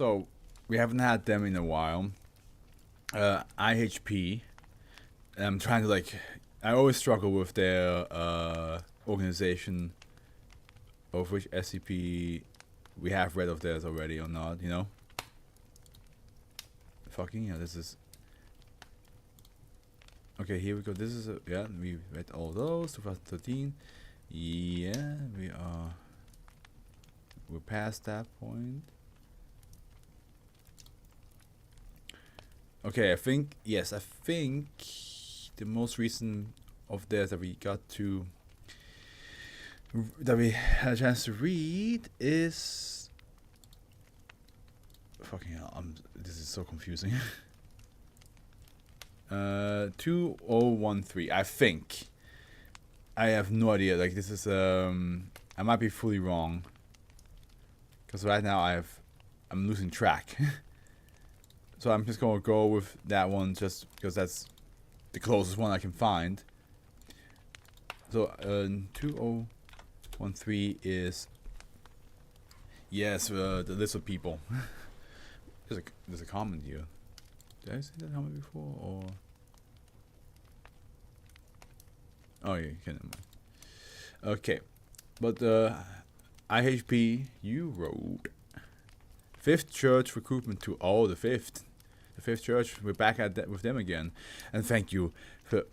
So we haven't had them in a while. IHP. I'm trying to like. I always struggle with their organization, of which SCP we have read of theirs already or not. You know. Fucking yeah. This is. Okay, here we go. This is yeah. We read all those. 2013. Yeah, we are. We're past that point. Okay, I think yes. I think the most recent of theirs that we got to that we had a chance to read is fucking hell. This is so confusing. 2013. I think. I have no idea. Like this is I might be fully wrong. Because right now I'm losing track. So I'm just gonna go with that one just because that's the closest one I can find. So 2013 is yes the list of people. there's a comment here. Did I say that comment before or? Oh yeah, you can. Okay, but IHP you wrote 5th Church recruitment to the 5th Church. We're back at that with them again, and thank you for.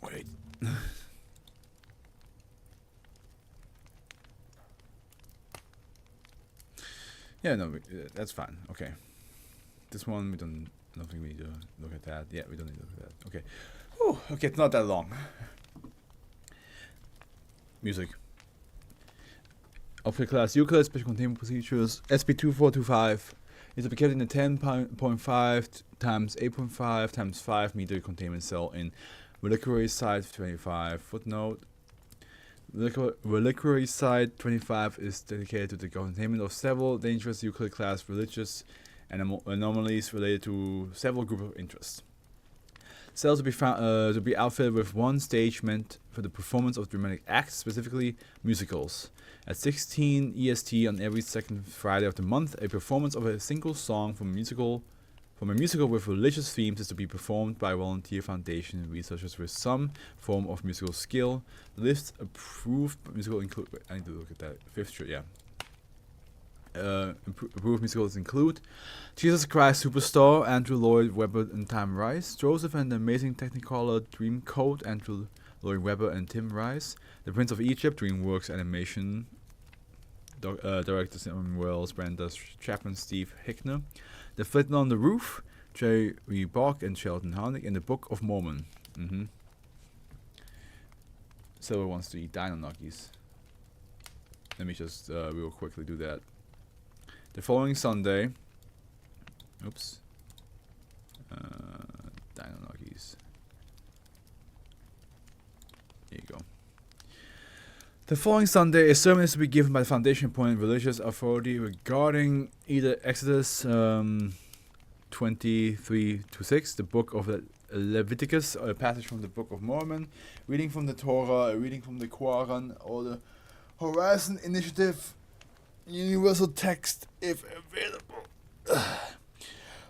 Wait. Yeah, no, that's fine. Okay, this one we don't. I don't think we need to look at that. Yeah, we don't need to look at that. Okay. Whew, okay, it's not that long. Music. Object class Euclid, special containment procedures. SCP-2425 is to be kept in a 10.5 times 8.5 times 5 meter containment cell in Reliquary Site 25. Footnote. Reliquary Site 25 is dedicated to the containment of several dangerous Euclid class religious anomalies related to several groups of interest. Cells to be outfitted with one stage meant for the performance of dramatic acts, specifically musicals. At 16 EST on every second Friday of the month, a performance of a single song from a musical with religious themes is to be performed by volunteer foundation researchers with some form of musical skill. The list approved musical include. I need to look at that. 5th Church, yeah. Approved musicals include Jesus Christ Superstar, Andrew Lloyd Webber and Tim Rice, Joseph and the Amazing Technicolor Dreamcoat, Andrew Lloyd Webber and Tim Rice, The Prince of Egypt, DreamWorks Animation, directors Simon Wells, Brenda Chapman, Steve Hickner, The Fiddler on the Roof, Jerry Bach and Sheldon Harnick, and The Book of Mormon. Silver wants to eat dino nuggies. Let me just real quickly do that. The following Sunday, oops, dino nuggies. There you go. The following Sunday, a sermon is to be given by the Foundation Point Religious Authority regarding either Exodus 23-6, the Book of Leviticus, or a passage from the Book of Mormon, reading from the Torah, a reading from the Quran, or the Horizon Initiative Universal Text, if available.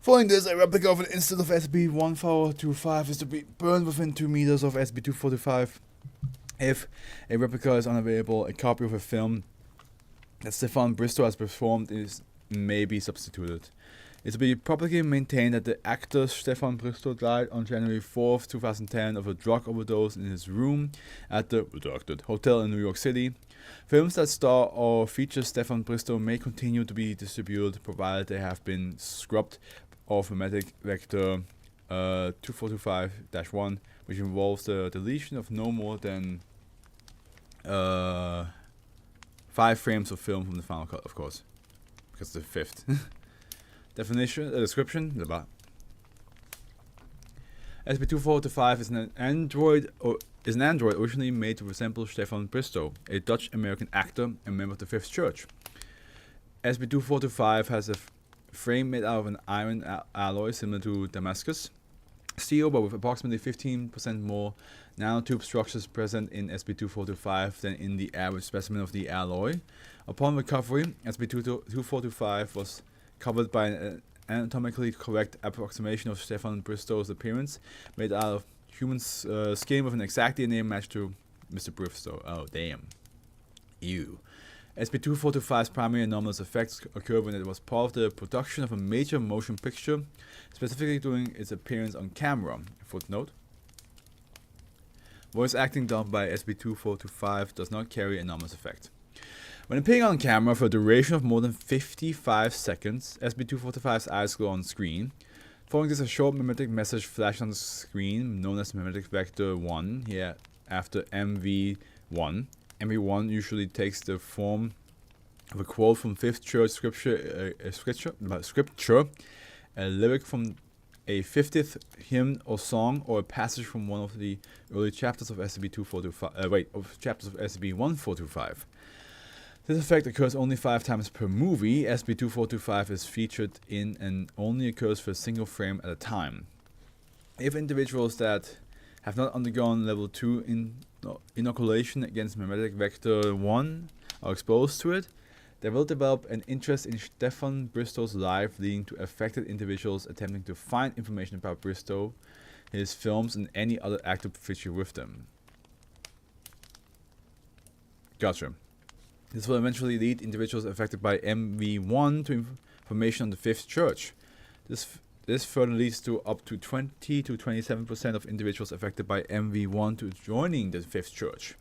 Following this, a replica of an instant of SCP-1425 is to be burned within 2 meters of SCP-245. If a replica is unavailable, a copy of a film that Stefan Bristow has performed may be substituted. It is to be publicly maintained that the actor Stefan Bristow died on January 4th, 2010 of a drug overdose in his room at the redacted hotel in New York City. Films that star or feature Stefan Bristow may continue to be distributed provided they have been scrubbed off Memetic Vector 2425-1, which involves the deletion of no more than 5 frames of film from the final cut, of course, because the 5th. Description. SCP-2425 is an android originally made to resemble Stefan Bristow, a Dutch-American actor and member of the 5th Church. SCP-2425 has a frame made out of an iron alloy similar to Damascus. steel, but with approximately 15% more nanotube structures present in SB2425 than in the average specimen of the alloy. Upon recovery, SB2425 was covered by an anatomically correct approximation of Stefan Bristow's appearance, made out of human skin with an exact DNA match to Mr. Bristow. Oh, damn. Ew. SB2425's primary anomalous effects occurred when it was part of the production of a major motion picture, specifically during its appearance on camera. Footnote. Voice acting done by SB2425 does not carry anomalous effect. When appearing on camera for a duration of more than 55 seconds, SB2425's eyes glow on screen. Following this, a short mimetic message flashed on the screen, known as mimetic vector 1, here after MV1. MV1 usually takes the form of a quote from Fifth Church scripture, a lyric from a 50th hymn or song, or a passage from one of the early chapters of SCP-2425. Chapters of SCP-1425. This effect occurs only 5 times per movie. SCP-2425 is featured in and only occurs for a single frame at a time. If individuals that have not undergone level 2 inoculation against mimetic vector 1 are exposed to it, they will develop an interest in Stefan Bristow's life, leading to affected individuals attempting to find information about Bristow, his films, and any other active feature with them. Gotcha. This will eventually lead individuals affected by MV1 to information on the Fifth Church. This further leads to up to 20 to 27% of individuals affected by MV1 to joining the Fifth Church.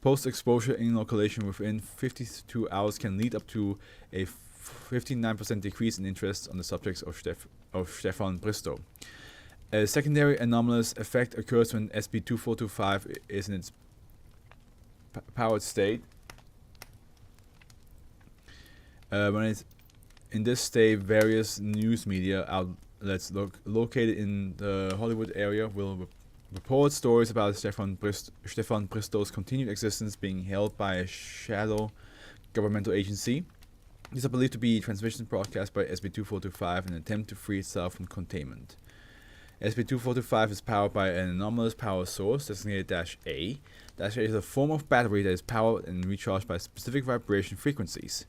Post-exposure inoculation within 52 hours can lead up to a 59% decrease in interest on the subjects of Stefan Bristow. A secondary anomalous effect occurs when SB2425 is in its powered state. When it's in this state, various news media outlets located in the Hollywood area will report stories about Stefan Bristow's continued existence being held by a shadow governmental agency. These are believed to be transmissions broadcast by SB2425 in an attempt to free itself from containment. SB2425 is powered by an anomalous power source designated -A. -A is a form of battery that is powered and recharged by specific vibration frequencies.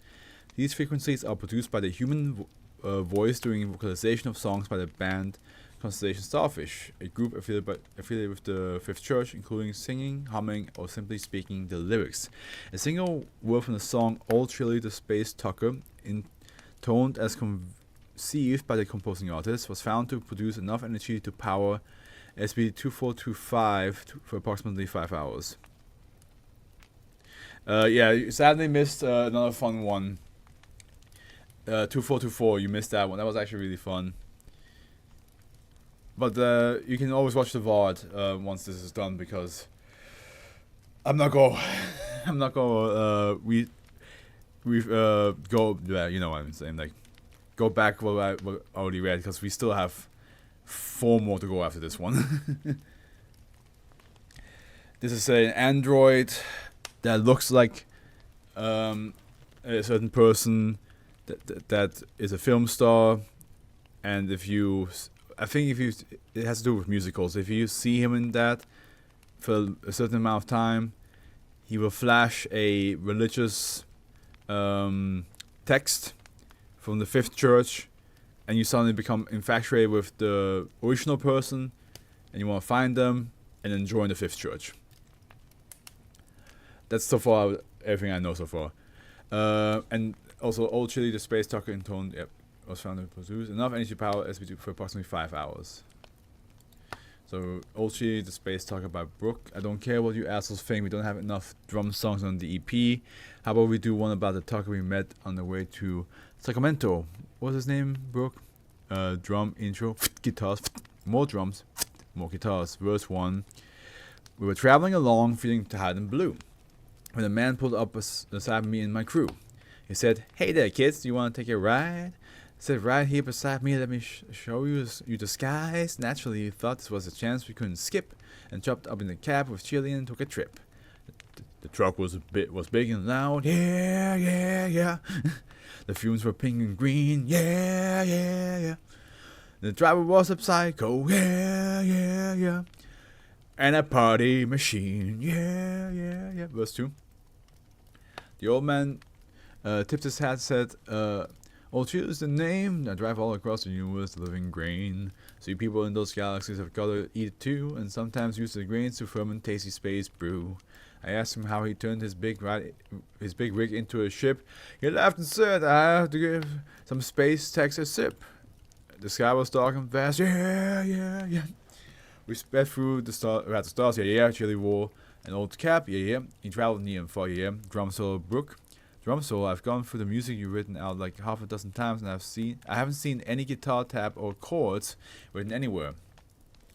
These frequencies are produced by the human voice during vocalization of songs by the band Constellation Starfish, a group affiliated with the Fifth Church, including singing, humming, or simply speaking the lyrics. A single word from the song Old Chili the Space Tucker, intoned as conceived by the composing artist, was found to produce enough energy to power SB2425 for approximately 5 hours. Yeah, you sadly missed another fun one. 2424, you missed that one. That was actually really fun. But you can always watch the VOD once this is done, because I'm not go you know what I'm saying, like go back what I already read, because we still have 4 more to go after this one. This is an android that looks like a certain person that is a film star, and it has to do with musicals. If you see him in that for a certain amount of time, he will flash a religious text from the Fifth Church, and you suddenly become infatuated with the original person, and you want to find them and then join the Fifth Church. That's so far everything I know so far. And also, Old Chili the Space Tucker intoned, was found to produce enough energy power SB2 for approximately 5 hours. So, Old Chili the Space Tucker by Brooke. I don't care what you assholes think, we don't have enough drum songs on the EP. How about we do one about the Tucker we met on the way to Sacramento? What's his name, Brooke? Drum intro, guitars, more drums, more guitars. Verse 1. We were traveling along, feeling tired and blue, when a man pulled up beside me and my crew. He said, "Hey there, kids, do you want to take a ride?" I said, "Right here beside me, let me show you the skies." Naturally, he thought this was a chance we couldn't skip, and jumped up in the cab with Chili and took a trip. The truck was big and loud, yeah, yeah, yeah. The fumes were pink and green, yeah, yeah, yeah. The driver was a psycho, yeah, yeah, yeah. And a party machine, yeah, yeah, yeah. Verse 2. The old man tipped his hat, said, Old Chill is the name. I drive all across the universe, living grain. So you people in those galaxies have got to eat it too, and sometimes use the grains to ferment tasty space brew. I asked him how he turned his big rig into a ship. He laughed and said, I have to give some space techs a sip. The sky was dark and vast, yeah, yeah, yeah. We sped through the stars, yeah, yeah. Chili wore an old cap, yeah, yeah. He traveled near and far, yeah. Drum solo Brook. Drum solo, I've gone through the music you've written out like half a dozen times, and I haven't seen any guitar tab or chords written anywhere.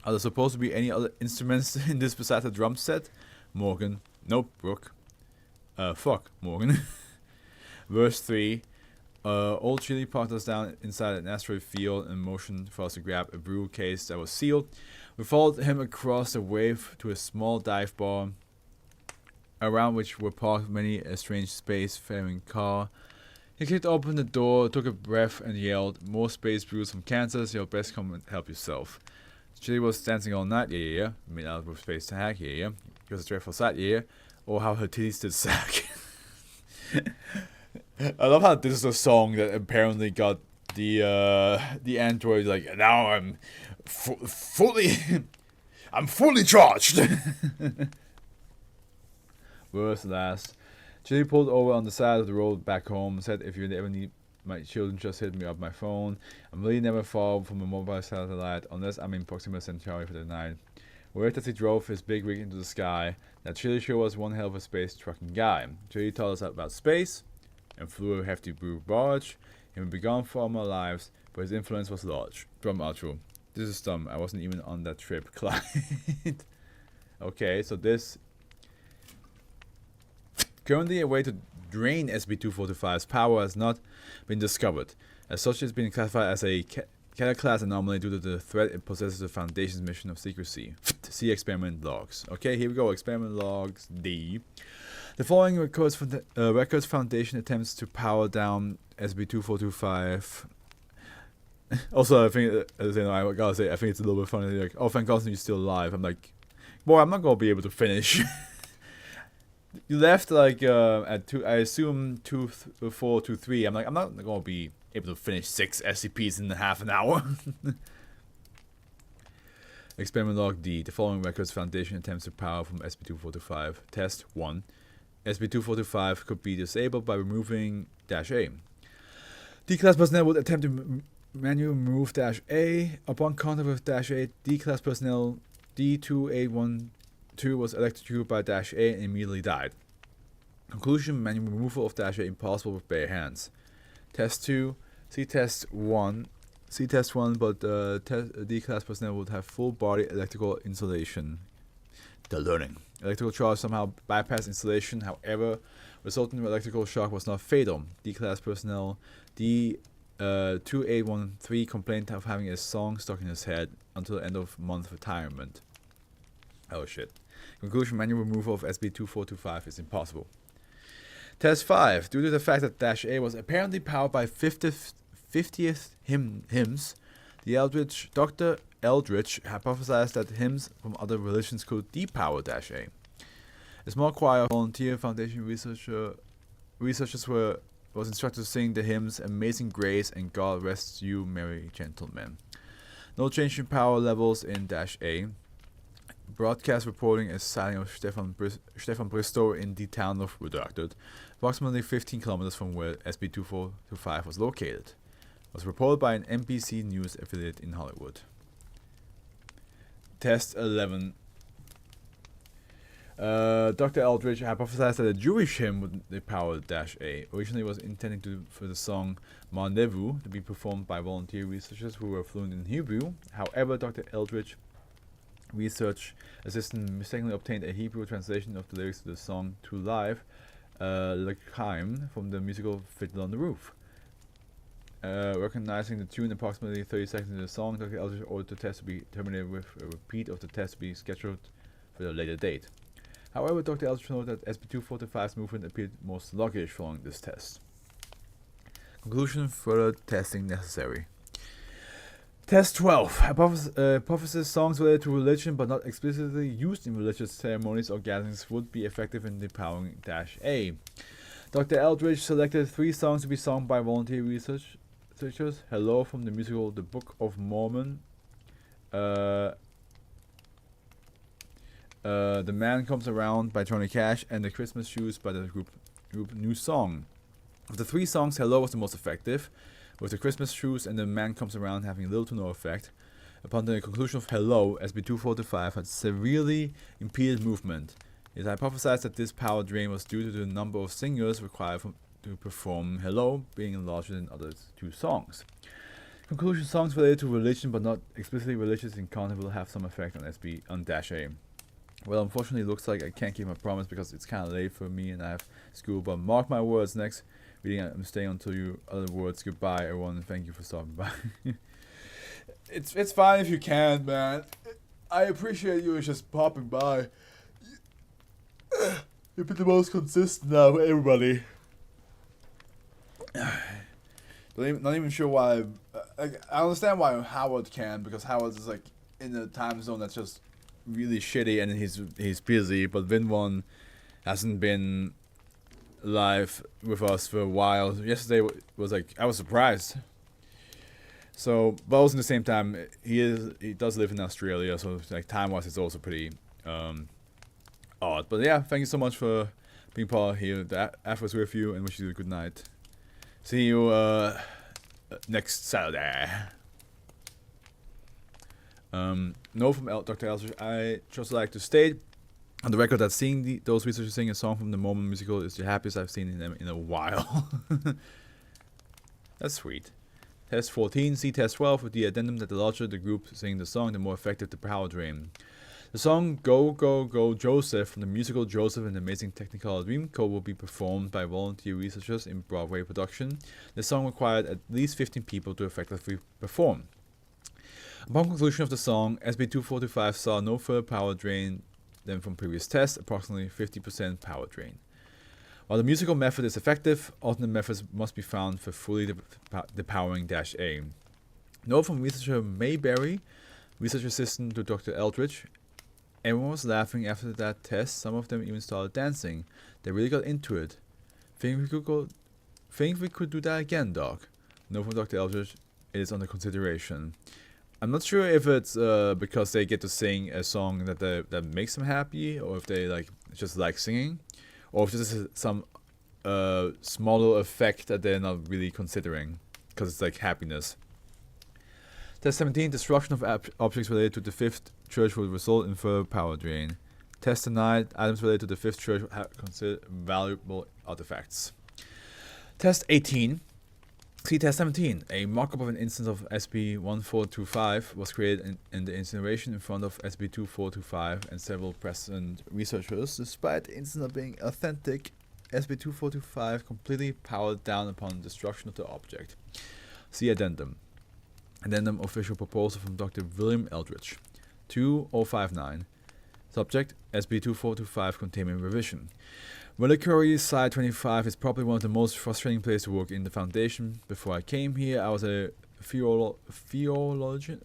Are there supposed to be any other instruments in this besides the drum set? Morgan. Nope, Brook. Fuck, Morgan. Verse 3. Old Chili parked us down inside an asteroid field and motioned for us to grab a brew case that was sealed. We followed him across the wave to a small dive bar, around which were parked many a strange space-faring car. He kicked open the door, took a breath, and yelled, More space brews from Kansas, you'll best come and help yourself. Chili was dancing all night, yeah, yeah, yeah. Made out with space tag, yeah, yeah. It was a dreadful sight, yeah, yeah. Or how her titties did sag. I love how this is a song that apparently got the android like, now I'm fully charged. Verse last. Chili pulled over on the side of the road back home, said if you ever need my children, just hit me up my phone. I'm really never far from a mobile satellite unless I'm in Proxima Centauri for the night. Word as he drove his big rig into the sky, that Chili sure was one hell of a space trucking guy. Chili told us about space and flew a hefty brew barge. He would be gone for all my lives, but his influence was large. Drum outro. This is dumb. I wasn't even on that trip, Clyde. Okay, so this... Currently, a way to drain SCP-245's power has not been discovered. As such, it's been classified as a Class anomaly due to the threat it possesses the Foundation's mission of secrecy. See experiment logs. Okay, here we go. Experiment logs D. The following records Foundation attempts to power down SCP-2425. Also, I think, I gotta say, I think it's a little bit funny. Like, oh, thank God you're still alive. I'm like, boy, I'm not gonna be able to finish. You left like at 2, I assume 4 to 3. I'm like, I'm not gonna be able to finish 6 SCPs in half an hour. Experiment log D. The following records Foundation attempts to power from SCP-2425. Test 1. SCP-2425 could be disabled by removing -A. D-Class personnel would attempt to manually remove -A. Upon contact with -A, D-Class personnel D2812 was electrocuted by -A and immediately died. Conclusion: manual removal of -A impossible with bare hands. Test 2. See test 1. See test 1, but D-Class personnel would have full body electrical insulation. The learning. Electrical charge somehow bypassed insulation, however, resulting electrical shock was not fatal. D-Class personnel D2813 complained of having a song stuck in his head until the end of month retirement. Oh shit. Conclusion: manual removal of SCP-2425 is impossible. Test 5. Due to the fact that -A was apparently powered by 50th hymns, Dr. Eldridge hypothesized that hymns from other religions could depower -A. A small choir of volunteer Foundation researchers was instructed to sing the hymns Amazing Grace and God Rest You Merry Gentlemen. No change in power levels in -A. Broadcast reporting a sighting of Stefan Bristow in the town of Redacted, approximately 15 kilometers from where SCP-2425 was located. It was reported by an NBC News affiliate in Hollywood. Test 11. Dr. Eldridge hypothesized that a Jewish hymn would depower -A. Originally, it was intended for the song Rendezvous to be performed by volunteer researchers who were fluent in Hebrew. However, Dr. Eldridge research assistant mistakenly obtained a Hebrew translation of the lyrics to the song "To Life," L'Chaim, from the musical Fiddler on the Roof. Recognizing the tune approximately 30 seconds into the song, Dr. Eldridge ordered the test to be terminated with a repeat of the test to be scheduled for a later date. However, Dr. Eldridge noted that SCP-245's movement appeared more sluggish following this test. Conclusion: further testing necessary. Test 12. Hypothesis songs related to religion but not explicitly used in religious ceremonies or gatherings would be effective in depowering -A. Dr. Eldridge selected 3 songs to be sung by volunteer researchers. Hello from the musical The Book of Mormon. The Man Comes Around by Johnny Cash, and The Christmas Shoes by the group New Song. Of the 3 songs, Hello was the most effective, with The Christmas Shoes and The Man Comes Around having little to no effect. Upon the conclusion of Hello, SB245 had severely impeded movement. It is hypothesized that this power drain was due to the number of singers required to perform Hello being larger than other 2 songs. Conclusion: songs related to religion but not explicitly religious in content will have some effect on -A. Well, unfortunately, it looks like I can't keep my promise because it's kind of late for me and I have school, but mark my words, next reading I'm staying until you other words. Goodbye, everyone, and thank you for stopping by. It's fine if you can, man. I appreciate you just popping by. You've been the most consistent now with everybody. Not even sure why. I understand why Howard can, because Howard is like in a time zone that's just really shitty and he's busy. But Vinwon hasn't been live with us for a while. Yesterday was like, I was surprised. So, but also at the same time, he does live in Australia, so like time-wise, it's also pretty odd. But yeah, thank you so much for being part here. The Af was with you, and wish you a good night. See you next Saturday. No, from Dr. Eldridge. I just like to state on the record that seeing those researchers sing a song from the Mormon musical is the happiest I've seen them in a while. That's sweet. Test 14, see Test 12 with the addendum that the larger the group singing the song, the more effective the power drain. The song Go Go Go Joseph from the musical Joseph and the Amazing Technicolor Dreamcoat will be performed by volunteer researchers in Broadway production. The song required at least 15 people to effectively perform. Upon conclusion of the song, SB245 saw no further power drain than from previous tests, approximately 50% power drain. While the musical method is effective, alternate methods must be found for fully depowering -A. Note from researcher Mayberry, research assistant to Dr. Eldridge. Everyone was laughing after that test. Some of them even started dancing. They really got into it. Think we could do that again, Doc? Note from Dr. Eldridge. It is under consideration. I'm not sure if it's because they get to sing a song that makes them happy, or if they just like singing, or if this is some smaller effect that they're not really considering, because it's like happiness. Test 17, destruction of objects related to the fifth church will result in further power drain. Test denied, items related to the fifth church have considered valuable artifacts. Test 18. See Test 17. A mock-up of an instance of SB1425 was created in the incineration in front of SB2425 and several present researchers. Despite the instance of being authentic, SB2425 completely powered down upon destruction of the object. See Addendum. Addendum official proposal from Dr. William Eldridge. 2059. Subject SB2425 containment revision. Reliquary Site 25 is probably one of the most frustrating places to work in the Foundation. Before I came here, I was a theologian,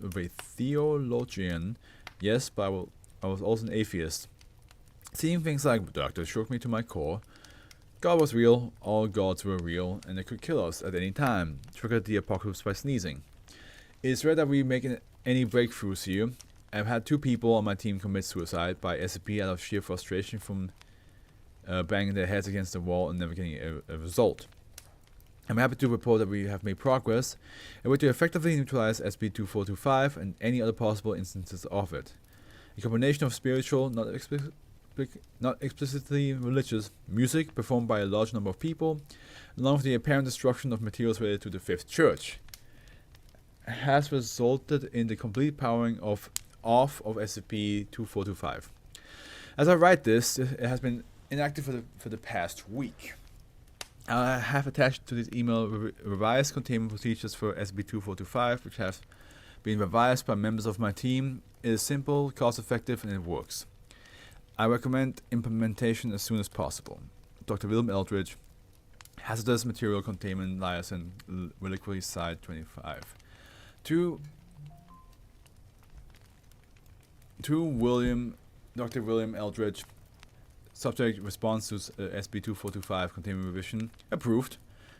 yes, but I was also an atheist. Seeing things like Doctor shook me to my core. God was real, all gods were real, and they could kill us at any time, triggered the apocalypse by sneezing. It is rare that we make any breakthroughs here. I've had 2 people on my team commit suicide by SCP out of sheer frustration from banging their heads against the wall and never getting a result. I'm happy to report that we have made progress and way to effectively neutralize SB2425 and any other possible instances of it. A combination of spiritual, not explicitly religious, music performed by a large number of people, along with the apparent destruction of materials related to the Fifth Church, has resulted in the complete powering off of SCP-2425. As I write this, it has been inactive for the past week. I have attached to this email revised containment procedures for SB2425, which have been revised by members of my team. It is simple, cost-effective, and it works. I recommend implementation as soon as possible. Dr. William Eldridge, Hazardous Material Containment Liaison, Reliquary Site 25. To To Dr. William Eldridge. Subject response to SB 2425 containment revision. Approved.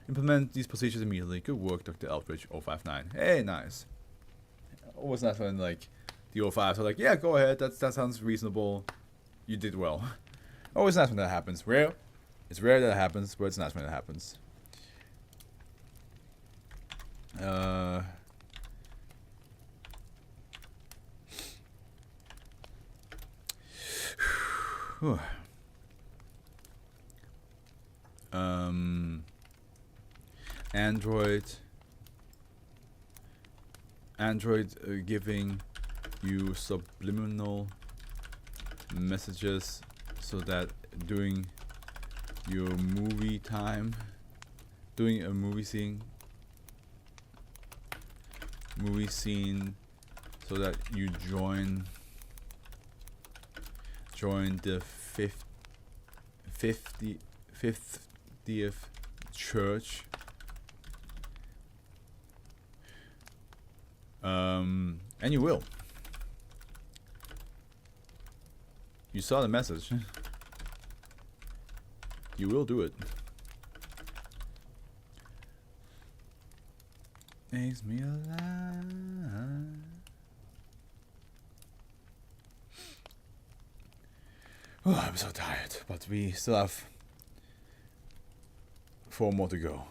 Implement these procedures immediately. Good work, Dr. Eldridge 059. Hey, nice. Always nice when like the 05s are like, yeah, go ahead. That sounds reasonable. You did well. Always nice when that happens. Rare. It's rare that it happens, but it's nice when it happens. Android giving you subliminal messages so that during your movie time, doing a movie scene so that you join the 50th church. And you will. You saw the message. You will do it. Makes me alive. Oh, I'm so tired, but we still have 4 more to go.